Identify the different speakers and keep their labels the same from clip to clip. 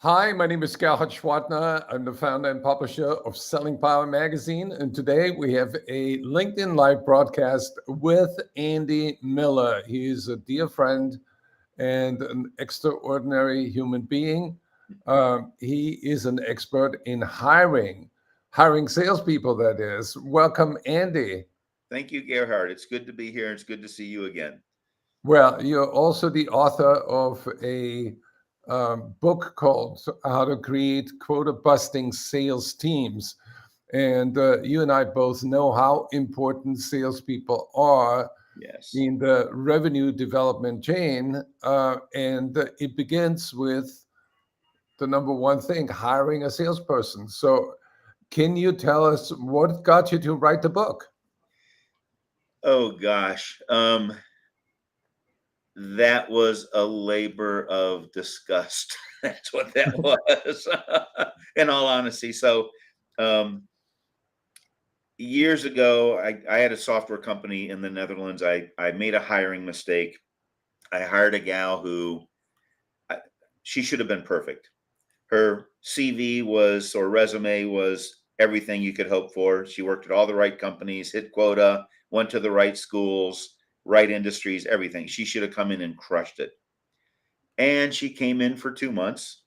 Speaker 1: Hi, my name is Gerhard Schwartner. I'm the founder and publisher of Selling Power Magazine. And today we have a LinkedIn Live broadcast with Andy Miller. He is a dear friend and an extraordinary human being. He is an expert in hiring salespeople, that is. Welcome, Andy.
Speaker 2: Thank you, Gerhard. It's good to be here. It's good to see you again.
Speaker 1: Well, you're also the author of a book called How to Create Quota Busting Sales Teams. And you and I both know how important salespeople are
Speaker 2: Yes.
Speaker 1: in the revenue development chain. And it begins with the number one thing, hiring a salesperson. So, can you tell us what got you to write the book?
Speaker 2: Oh gosh. That was a labor of disgust. That's what that was. In all honesty. So um years ago, I had a software company in the Netherlands. I made a hiring mistake. I hired a gal who I, she should have been perfect. Her CV was or resume was everything you could hope for. She worked at all the right companies, hit quota, went to the right schools, right industries, everything. She should have come in and crushed it. And she came in for 2 months,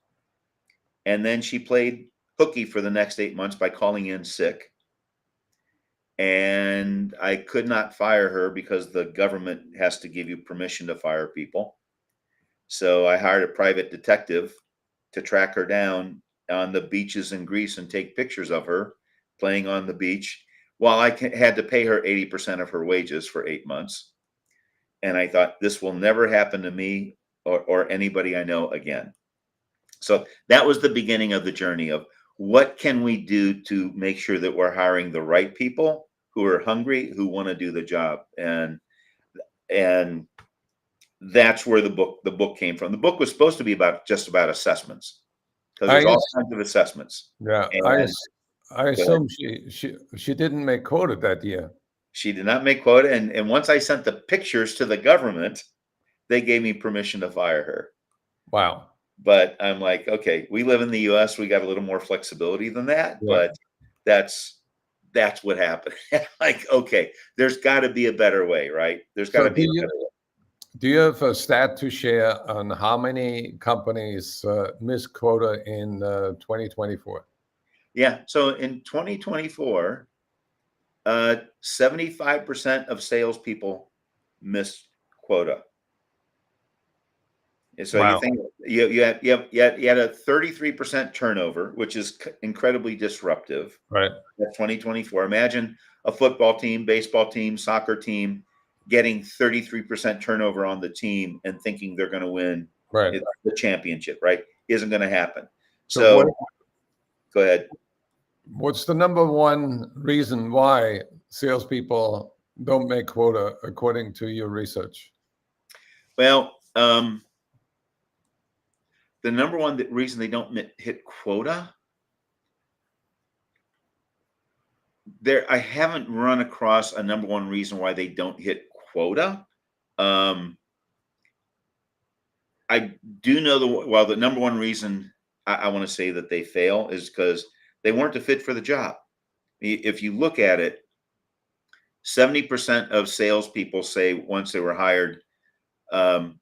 Speaker 2: and then she played hooky for the next 8 months by calling in sick. And I could not fire her because the government has to give you permission to fire people. So I hired a private detective to track her down on the beaches in Greece and take pictures of her playing on the beach while had to pay her 80% of her wages for 8 months. And I thought, this will never happen to me or anybody I know again. So that was the beginning of the journey of what can we do to make sure that we're hiring the right people who are hungry, who want to do the job. And that's where the book came from. The book was supposed to be about just about assessments because
Speaker 1: I
Speaker 2: there's all
Speaker 1: ass-
Speaker 2: kinds of assessments.
Speaker 1: yeah,
Speaker 2: And
Speaker 1: I
Speaker 2: go ahead.
Speaker 1: assume she didn't make quota that year.
Speaker 2: She did not make quota, and once I sent the pictures to the government, they gave me permission to fire her.
Speaker 1: Wow.
Speaker 2: But I'm like, okay, we live in the U.S. We got a little more flexibility than that,
Speaker 1: Yeah.
Speaker 2: but that's that's what happened. Like, okay, there's got to be a better way, right? There's got
Speaker 1: So
Speaker 2: to be a better way.
Speaker 1: do you have a stat to share on how many companies missed quota in 2024?
Speaker 2: Yeah. So in 2024, 75% of salespeople missed quota. And so you
Speaker 1: Wow.
Speaker 2: think you had a 33% turnover, which is incredibly disruptive.
Speaker 1: Right.
Speaker 2: That's 2024. Imagine a football team, baseball team, soccer team getting 33% turnover on the team and thinking they're going to win
Speaker 1: Right.
Speaker 2: the championship, right? Isn't going to happen.
Speaker 1: So what
Speaker 2: So go ahead.
Speaker 1: what's the number one reason why salespeople don't make quota according to your research?
Speaker 2: Well, the number one reason they don't hit quota, I haven't run across a number one reason why they don't hit quota. Um, I do know the number one reason I want to say that they fail is because they weren't a fit for the job. If you look at it, 70% of salespeople say once they were hired,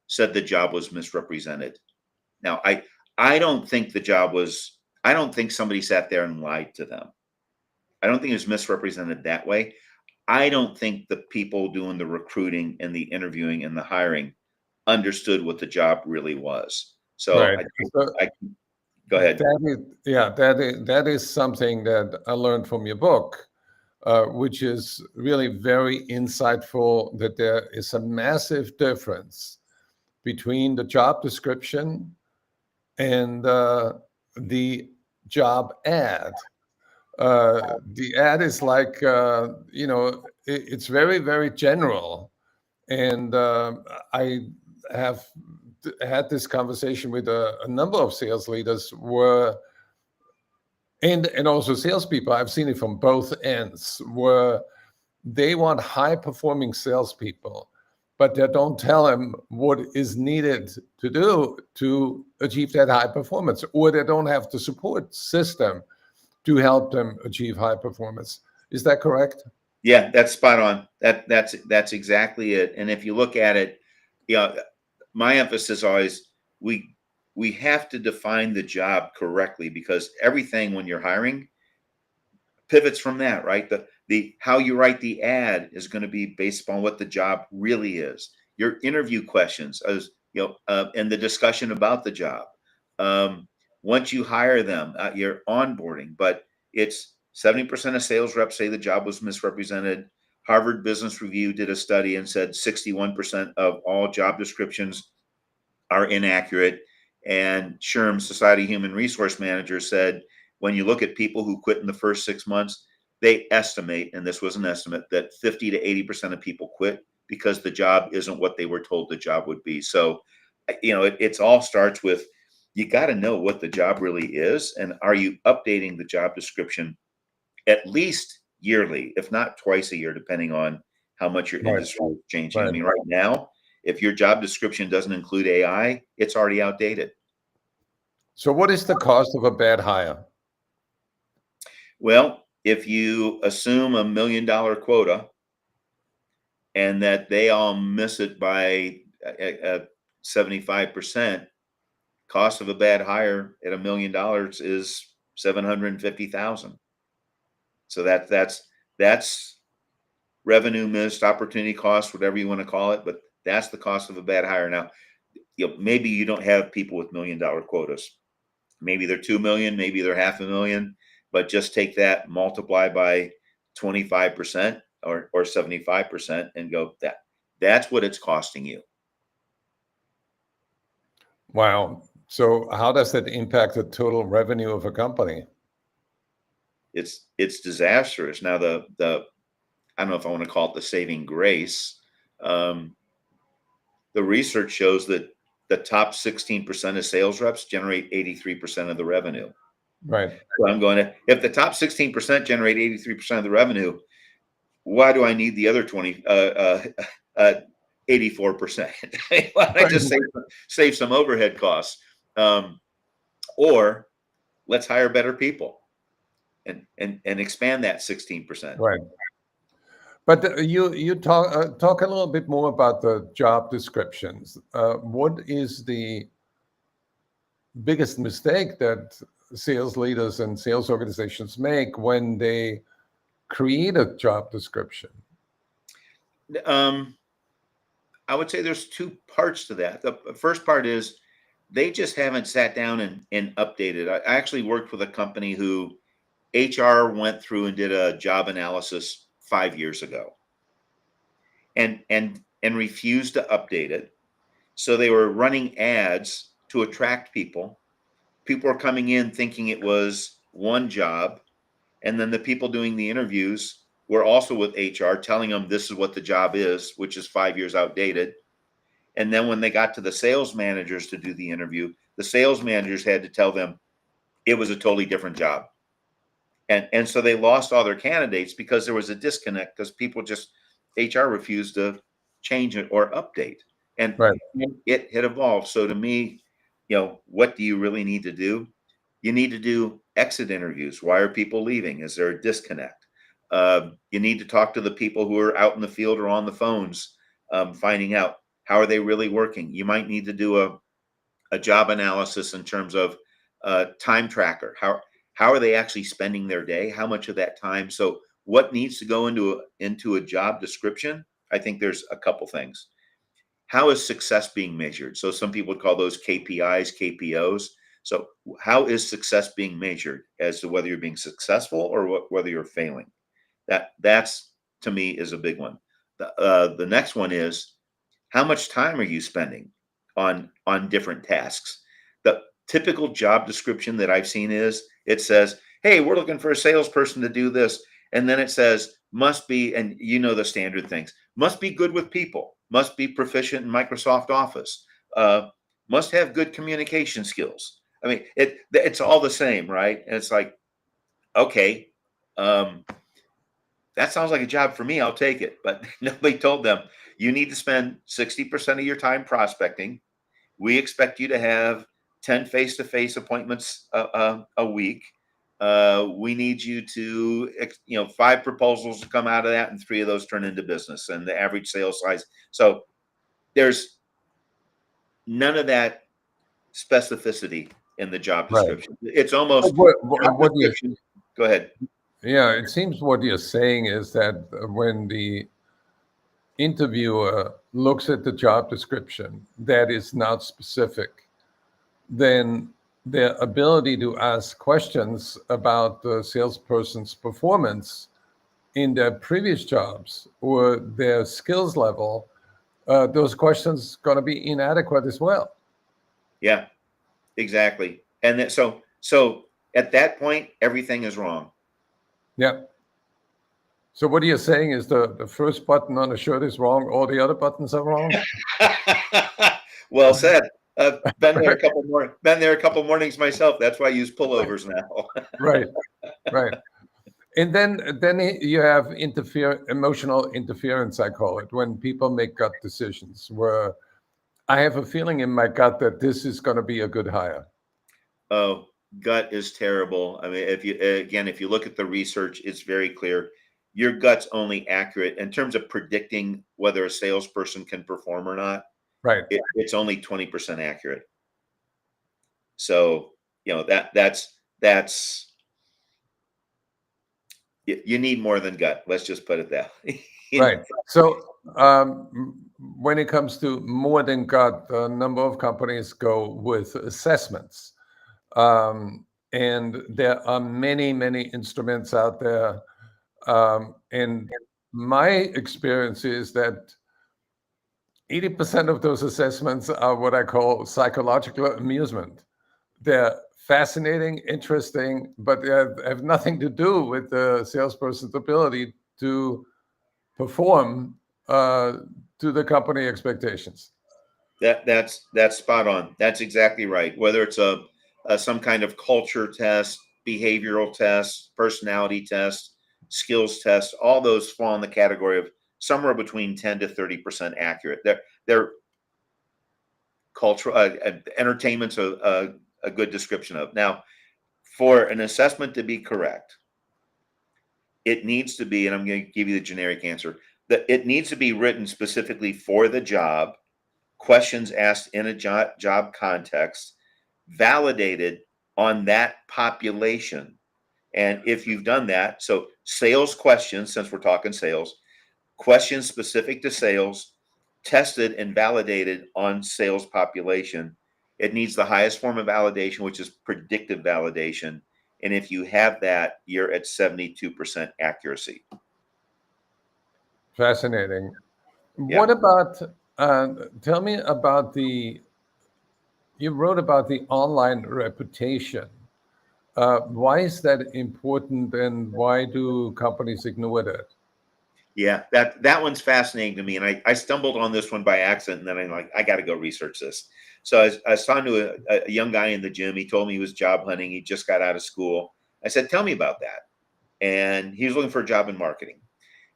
Speaker 2: said the job was misrepresented. Now, I don't think the job was. I don't think somebody sat there and lied to them. I don't think it was misrepresented that way. I don't think the people doing the recruiting and the interviewing and the hiring understood what the job really was. So
Speaker 1: Right. So
Speaker 2: I go ahead.
Speaker 1: that is something that I learned from your book, which is really very insightful. That there is a massive difference between the job description and the job ad. The ad is like it's very very general, and I have had this conversation with a number of sales leaders where and also salespeople. I've seen it from both ends where they want high performing salespeople, but they don't tell him what is needed to do to achieve that high performance, or they don't have the support system to help them achieve high performance. Is that correct?
Speaker 2: Yeah, that's spot on. That's exactly it. And if you look at it, yeah, my emphasis always we we have to define the job correctly, because everything when you're hiring pivots from that, right? The how you write the ad is going to be based upon what the job really is. Your interview questions, as and the discussion about the job. Um, Once you hire them, your onboarding. But it's 70% of sales reps say the job was misrepresented. Harvard Business Review did a study and said 61% of all job descriptions are inaccurate. And SHRM, Society of Human Resource Managers, said when you look at people who quit in the first 6 months, they estimate, and this was an estimate, that 50 to 80% of people quit because the job isn't what they were told the job would be. So, it's all starts with, you got to know what the job really is, and are you updating the job description at least yearly, if not twice a year, depending on how much your
Speaker 1: Right.
Speaker 2: industry is changing. I
Speaker 1: Right.
Speaker 2: mean, right now, if your job description doesn't include AI, it's already outdated.
Speaker 1: So what is the cost of a bad hire?
Speaker 2: Well, if you assume $1 million quota and that they all miss it by 75%, cost of a bad hire at $1 million is 750,000. So that's revenue missed, opportunity cost, whatever you want to call it, but that's the cost of a bad hire. Now, maybe you don't have people with $1 million quotas. Maybe they're 2 million, maybe they're 500,000, but just take that, multiply by 25% or 75% and go, that's what it's costing you.
Speaker 1: Wow. So how does that impact the total revenue of a company?
Speaker 2: It's disastrous. Now the I don't know if I want to call it the saving grace. The research shows that the top 16% of sales reps generate 83% of the revenue.
Speaker 1: Right.
Speaker 2: So I'm going to, if the top 16% generate 83% of the revenue, why do I need the other 84%? Why don't I just save some overhead costs? Or let's hire better people and expand that 16%.
Speaker 1: Right. But you talk a little bit more about the job descriptions. What is the biggest mistake that sales leaders and sales organizations make when they create a job description?
Speaker 2: I would say there's two parts to that. The first part is they just haven't sat down and updated. I actually worked with a company who HR went through and did a job analysis 5 years ago and refused to update it. So they were running ads to attract people. People were coming in thinking it was one job. And then the people doing the interviews were also with HR telling them this is what the job is, which is 5 years outdated. And then when they got to the sales managers to do the interview, the sales managers had to tell them it was a totally different job. And so they lost all their candidates because there was a disconnect, because people just, HR refused to change it or update. And
Speaker 1: Right.
Speaker 2: it had evolved. So to me, what do you really need to do? You need to do exit interviews. Why are people leaving? Is there a disconnect? You need to talk to the people who are out in the field or on the phones, finding out how are they really working. You might need to do a job analysis in terms of time tracker. How are they actually spending their day? How much of that time? So what needs to go into a job description? I think there's a couple things. How is success being measured? So some people would call those KPIs, KPOs. So how is success being measured as to whether you're being successful or whether you're failing? That's to me is a big one. The next one is, how much time are you spending on different tasks? The typical job description that I've seen is, it says, hey, we're looking for a salesperson to do this. And then it says, must be, and the standard things, must be good with people, must be proficient in Microsoft Office, must have good communication skills. I mean, it's all the same, right? And it's like, okay, that sounds like a job for me. I'll take it. But nobody told them you need to spend 60% of your time prospecting. We expect you to have 10 face-to-face appointments a week. We need you to, 5 proposals to come out of that, and 3 of those turn into business, and the average sales size. So there's none of that specificity in the job
Speaker 1: Right.
Speaker 2: description. It's almost job
Speaker 1: What you,
Speaker 2: description. Go ahead.
Speaker 1: yeah, it seems what you're saying is that when the interviewer looks at the job description that is not specific, then their ability to ask questions about the salesperson's performance in their previous jobs or their skills level, those questions going to be inadequate as well.
Speaker 2: Yeah, exactly. And that, so at that point, everything is wrong.
Speaker 1: Yeah. So what you're saying is the first button on the shirt is wrong, all the other buttons are wrong?
Speaker 2: Well said. Been there a couple mornings myself. That's why I use pullovers now.
Speaker 1: Right. And then you have emotional interference, I call it, when people make gut decisions where I have a feeling in my gut that this is going to be a good hire.
Speaker 2: Oh, gut is terrible. I mean, if you look at the research, it's very clear. Your gut's only accurate in terms of predicting whether a salesperson can perform or not.
Speaker 1: Right.
Speaker 2: It's only 20% accurate. So, that's you need more than gut. Let's just put it that way.
Speaker 1: Right. So when it comes to more than gut, a number of companies go with assessments. And there are many, many instruments out there. And my experience is that 80% of those assessments are what I call psychological amusement. They're fascinating, interesting, but they have nothing to do with the salesperson's ability to perform to the company expectations.
Speaker 2: That's spot on. That's exactly right. Whether it's some kind of culture test, behavioral test, personality test, skills test, all those fall in the category of somewhere between 10 to 30% accurate. They're cultural entertainment's a good description of. Now, for an assessment to be correct, it needs to be, and I'm going to give you the generic answer, that it needs to be written specifically for the job, questions asked in a job context, validated on that population. And if you've done that, so sales questions, since we're talking sales, questions specific to sales, tested and validated on sales population. It needs the highest form of validation, which is predictive validation. And if you have that, you're at 72% accuracy.
Speaker 1: Fascinating.
Speaker 2: Yeah.
Speaker 1: What about, tell me about you wrote about the online reputation. Why is that important, and why do companies ignore that?
Speaker 2: Yeah, that one's fascinating to me. And I stumbled on this one by accident, and then I'm like, I got to go research this. So I was talking to a young guy in the gym. He told me he was job hunting. He just got out of school. I said, tell me about that. And he was looking for a job in marketing.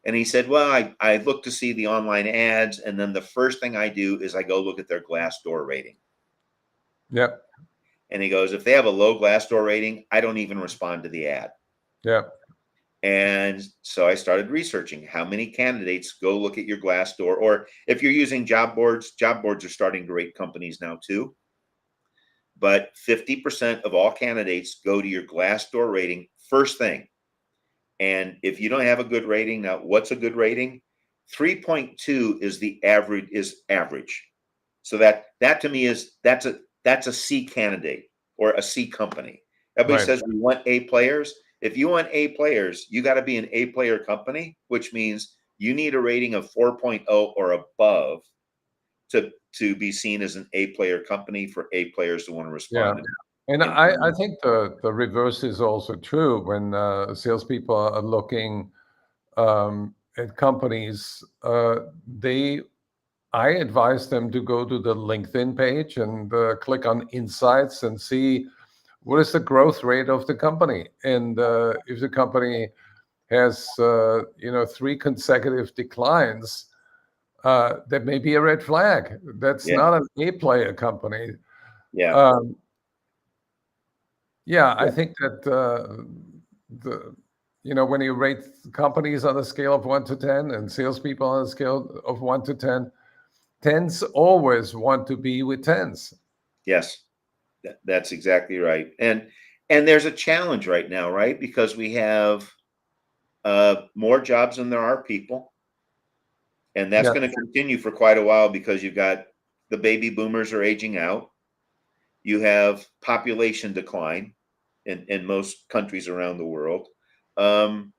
Speaker 2: And he said, well, I look to see the online ads. And then the first thing I do is I go look at their Glassdoor rating.
Speaker 1: Yep.
Speaker 2: And he goes, if they have a low Glassdoor rating, I don't even respond to the ad.
Speaker 1: Yeah.
Speaker 2: And so I started researching how many candidates go look at your Glassdoor, or if you're using job boards are starting to rate companies now too. But 50% of all candidates go to your Glassdoor rating first thing. And if you don't have a good rating, now what's a good rating? 3.2 is the average. So that to me is that's a C candidate or a C company. Everybody says we want A players. If you want A players, you got to be an A player company, which means you need a rating of 4.0 or above to be seen as an A player company for A players to want to respond.
Speaker 1: Yeah. And I think the reverse is also true. When salespeople are looking at companies, I advise them to go to the LinkedIn page and click on Insights and see what is the growth rate of the company. And if the company has 3 consecutive declines, that may be a red flag. That's
Speaker 2: Yeah.
Speaker 1: not an A-player company.
Speaker 2: Yeah.
Speaker 1: Um, yeah, I
Speaker 2: Yeah.
Speaker 1: think that when you rate companies on a scale of 1 to 10 and salespeople on a scale of 1 to 10, tens always want to be with tens.
Speaker 2: Yes. That's exactly right. And there's a challenge right now, right? Because we have more jobs than there are people, and that's
Speaker 1: Yeah,
Speaker 2: going to continue for quite a while because you've got the baby boomers are aging out. You have population decline in most countries around the world. Um,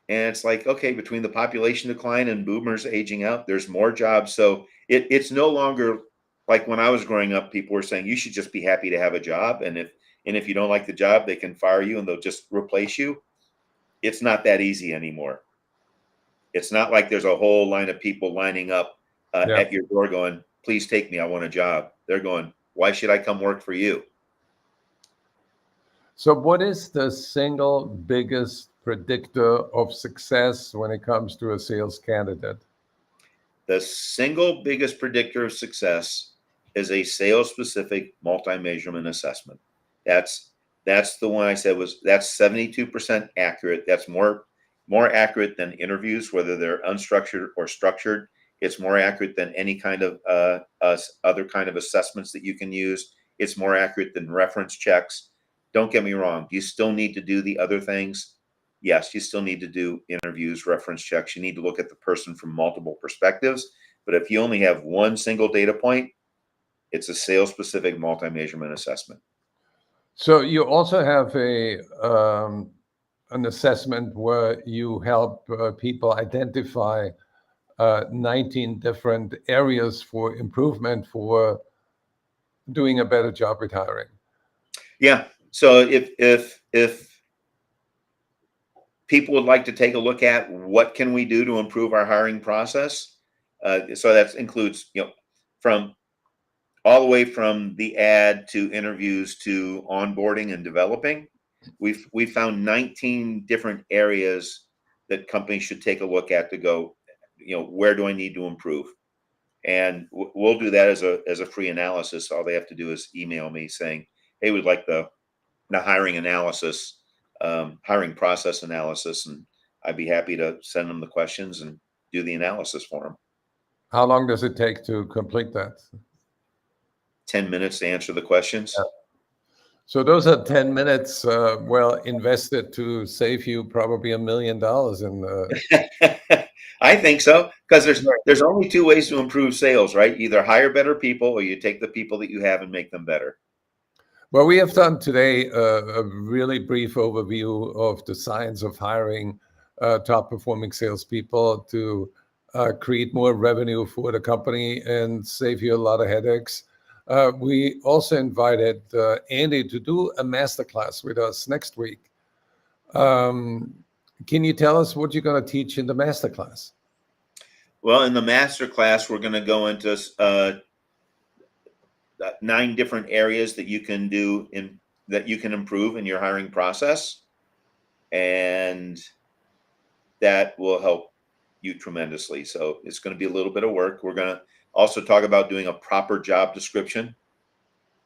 Speaker 2: and it's like, okay, between the population decline and boomers aging out, there's more jobs. So it's no longer like when I was growing up, people were saying you should just be happy to have a job. And if you don't like the job, they can fire you and they'll just replace you. It's not that easy anymore. It's not like there's a whole line of people lining up
Speaker 1: yeah.
Speaker 2: at your door going, please take me. I want a job. They're going, why should I come work for you?
Speaker 1: So what is the single biggest predictor of success when it comes to a sales candidate?
Speaker 2: The single biggest predictor of success is a sales specific multi-measurement assessment. That's the one I said that's 72% accurate. That's more accurate than interviews, whether they're unstructured or structured. It's more accurate than any kind of other kind of assessments that you can use. It's more accurate than reference checks. Don't get me wrong. Do you still need to do the other things? Yes, you still need to do interviews, reference checks. You need to look at the person from multiple perspectives. But if you only have one single data point, it's a sales specific multi measurement assessment.
Speaker 1: So you also have an assessment where you help people identify 19 different areas for improvement for doing a better job with hiring.
Speaker 2: Yeah. So if people would like to take a look at what can we do to improve our hiring process, so that includes from all the way from the ad to interviews to onboarding and developing. We've found 19 different areas that companies should take a look at to go, where do I need to improve? And we'll do that as a free analysis. All they have to do is email me saying, hey, we'd like the hiring analysis, hiring process analysis, and I'd be happy to send them the questions and do the analysis for them.
Speaker 1: How long does it take to complete that?
Speaker 2: 10 minutes to answer the questions.
Speaker 1: Yeah. So those are 10 minutes well invested to save you probably $1 million in.
Speaker 2: I think so, because there's only two ways to improve sales, right? Either hire better people or you take the people that you have and make them better.
Speaker 1: Well, we have done today a really brief overview of the science of hiring top performing salespeople to create more revenue for the company and save you a lot of headaches. We also invited Andy to do a masterclass with us next week. Can you tell us what you're going to teach in the masterclass?
Speaker 2: Well, in the masterclass, we're going to go into 9 different areas that you can do that you can improve in your hiring process, and that will help you tremendously. So it's going to be a little bit of work. We're going to also talk about doing a proper job description,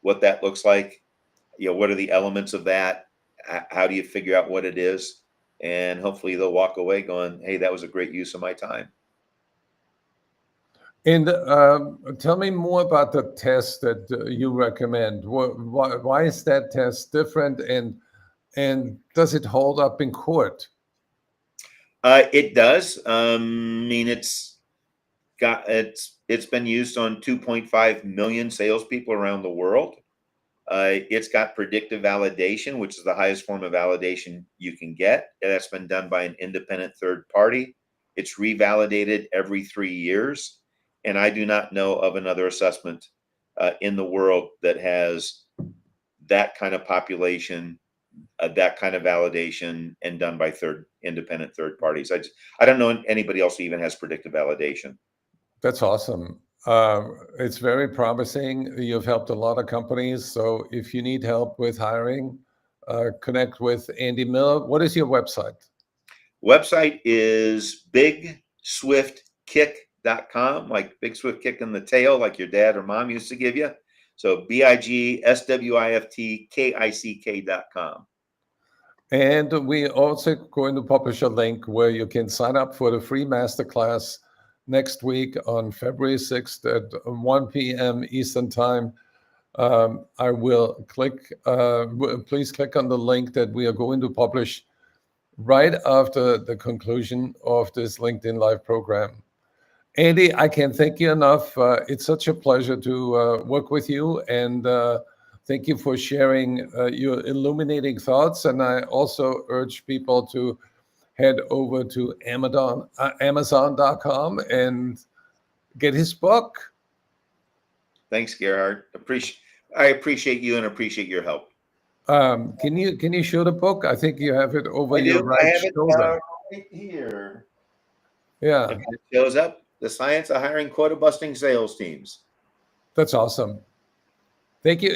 Speaker 2: what that looks like, what are the elements of that, how do you figure out what it is, and hopefully they'll walk away going, hey, that was a great use of my time.
Speaker 1: And tell me more about the test that you recommend. Why is that test different, and does it hold up in court?
Speaker 2: It does. I mean, it's been used on 2.5 million salespeople around the world. It's got predictive validation, which is the highest form of validation you can get. That's been done by an independent third party. It's revalidated every 3 years. And I do not know of another assessment in the world that has that kind of population, that kind of validation, and done by independent third parties. I don't know anybody else who even has predictive validation.
Speaker 1: That's awesome. It's very promising. You've helped a lot of companies. So if you need help with hiring, connect with Andy Miller. What is your website?
Speaker 2: Website is bigswiftkick.com, like Big Swift kick in the tail, like your dad or mom used to give you. So bigswiftkick.com.
Speaker 1: And we also going to publish a link where you can sign up for the free masterclass next week on February 6th at 1 p.m. Eastern Time. I will click, please click on the link that we are going to publish right after the conclusion of this LinkedIn Live program. Andy, I can't thank you enough. It's such a pleasure to work with you, and thank you for sharing your illuminating thoughts. And I also urge people to head over to Amazon.com and get his book.
Speaker 2: Thanks, Gerhard. I appreciate you and appreciate your help.
Speaker 1: Can you show the book? I think you have it over your right
Speaker 2: I have it
Speaker 1: shoulder.
Speaker 2: right here.
Speaker 1: Yeah,
Speaker 2: Okay, it shows up. The Science of Hiring Quota Busting Sales Teams.
Speaker 1: that's awesome. Thank you.